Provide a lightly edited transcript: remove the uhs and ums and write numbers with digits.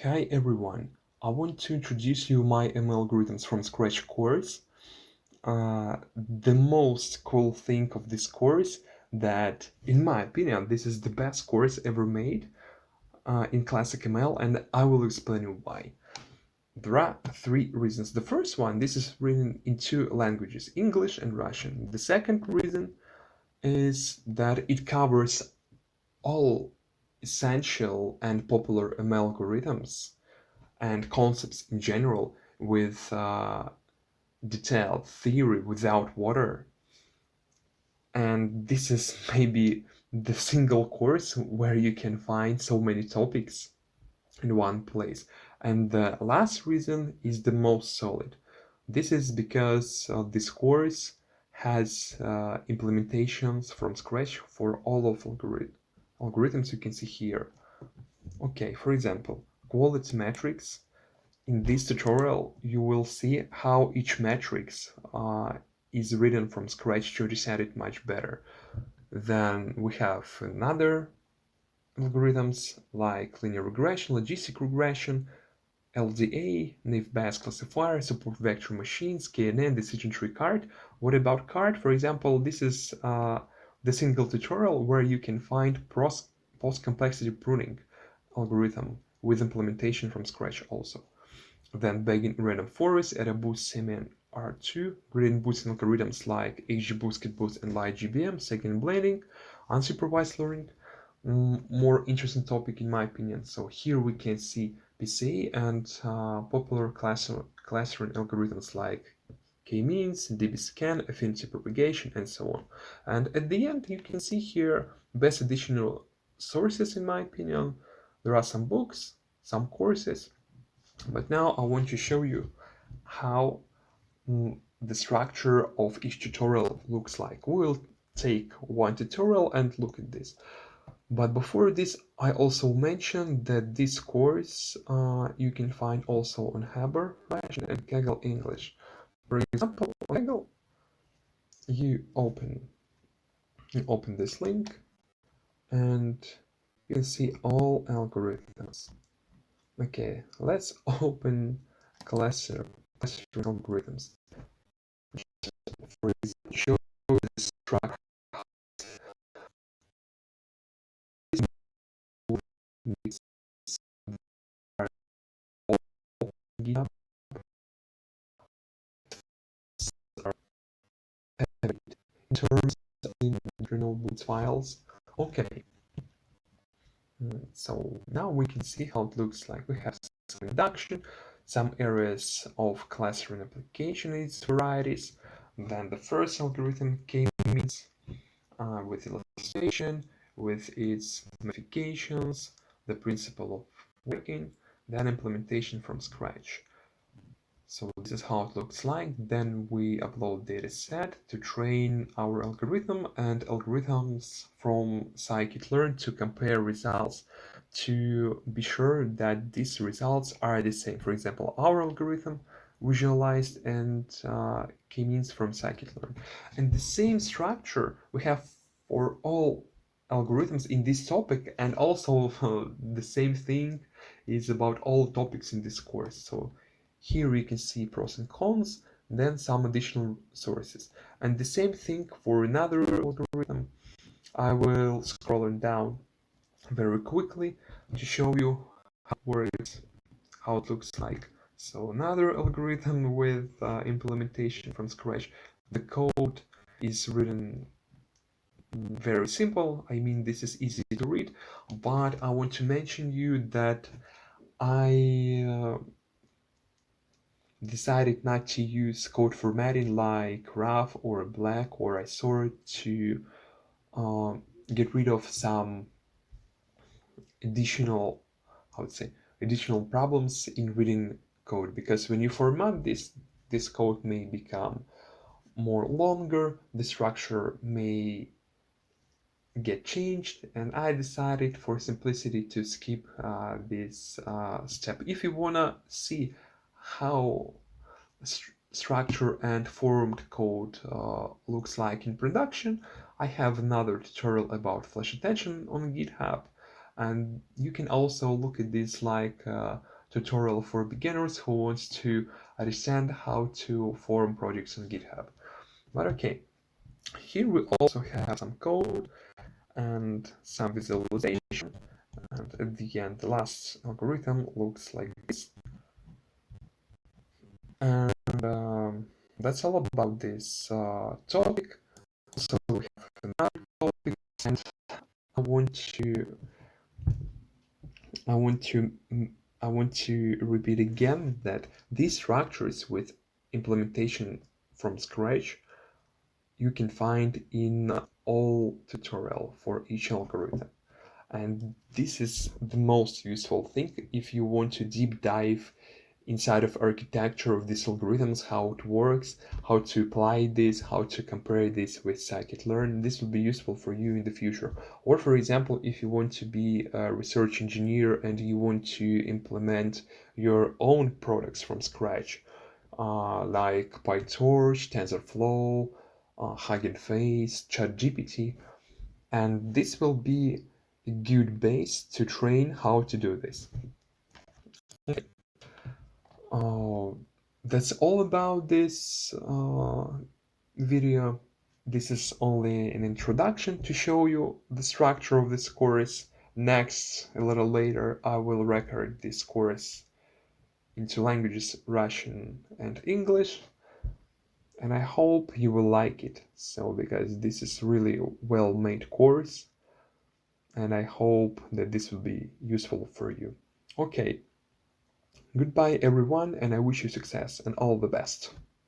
Hi everyone, I want to introduce you my ML algorithms from scratch course. The most cool thing of this course that, in my opinion, this is the best course ever made in classic ML, and I will explain you why. There are three reasons. The first one, this is written in two languages, English and Russian. The second reason is that it covers all essential and popular ML algorithms and concepts in general with detailed theory without water. And this is maybe the single course where you can find so many topics in one place. And the last reason is the most solid. This is because this course has implementations from scratch for all of algorithms you can see here. Okay, for example, quality metrics. In this tutorial, you will see how each matrix is written from scratch to understand it much better. Then we have another algorithms like linear regression, logistic regression, LDA, naive Bayes classifier, support vector machines, KNN, decision tree card. What about card? For example, this is the single tutorial where you can find post-complexity pruning algorithm with implementation from scratch also. Then Bayesian random forest, AdaBoost, Semen R2, gradient boosting algorithms like XGBoost, KitBoost, and LightGBM, second blending, unsupervised learning. More interesting topic in my opinion. So here we can see PCA and popular clustering algorithms like K-means, DBScan, affinity propagation, and so on. And at the end, you can see here best additional sources in my opinion. There are some books, some courses, but now I want to show you how the structure of each tutorial looks like. We'll take one tutorial and look at this. But before this, I also mentioned that this course you can find also on Haber Russian and Kaggle English. For example, Kaggle, you open this link and you can see all algorithms. Okay, let's open clustering algorithms. For example, show the structure GitHub are in terms of internal boot files. Okay, so now we can see how it looks like. We have some introduction, some areas of clustering application, its varieties. Then the first algorithm came with illustration, with its modifications, the principle of working, then implementation from scratch. So this is how it looks like. Then we upload dataset to train our algorithm and algorithms from scikit-learn to compare results to be sure that these results are the same. For example, our algorithm visualized and k-means from scikit-learn. And the same structure we have for all algorithms in this topic, and also the same thing is about all topics in this course. So here you can see pros and cons, then some additional sources. And the same thing for another algorithm. I will scroll it down very quickly to show you how it looks like. So another algorithm with implementation from scratch. The code is written very simple. I mean, this is easy to read, but I want to mention you that I decided not to use code formatting like rough or black or ISOR to get rid of some additional, I would say, additional problems in reading code, because when you format this code may become more longer, the structure may get changed, and I decided for simplicity to skip this step. If you wanna see how structure and formed code looks like in production, I have another tutorial about flash attention on GitHub, And you can also look at this like a tutorial for beginners who wants to understand how to form projects on GitHub. But okay, here we also have some code and some visualization. And at the end, the last algorithm looks like this. And that's all about this topic. So we have another topic, and I want to I want to I want to repeat again that these structures with implementation from scratch you can find in all tutorial for each algorithm. And this is the most useful thing if you want to deep dive inside of architecture of these algorithms, how it works, how to apply this, how to compare this with scikit-learn. This will be useful for you in the future. Or for example, if you want to be a research engineer and you want to implement your own products from scratch, like PyTorch, TensorFlow, Hugging Face, ChatGPT, and this will be a good base to train how to do this. Okay. Uh, that's all about this video. This is only an introduction to show you the structure of this course. Next, a little later, I will record this course into languages Russian and English, and I hope you will like it. So, because this is really a well-made course, and I hope that this will be useful for you. Okay, goodbye everyone, and I wish you success and all the best.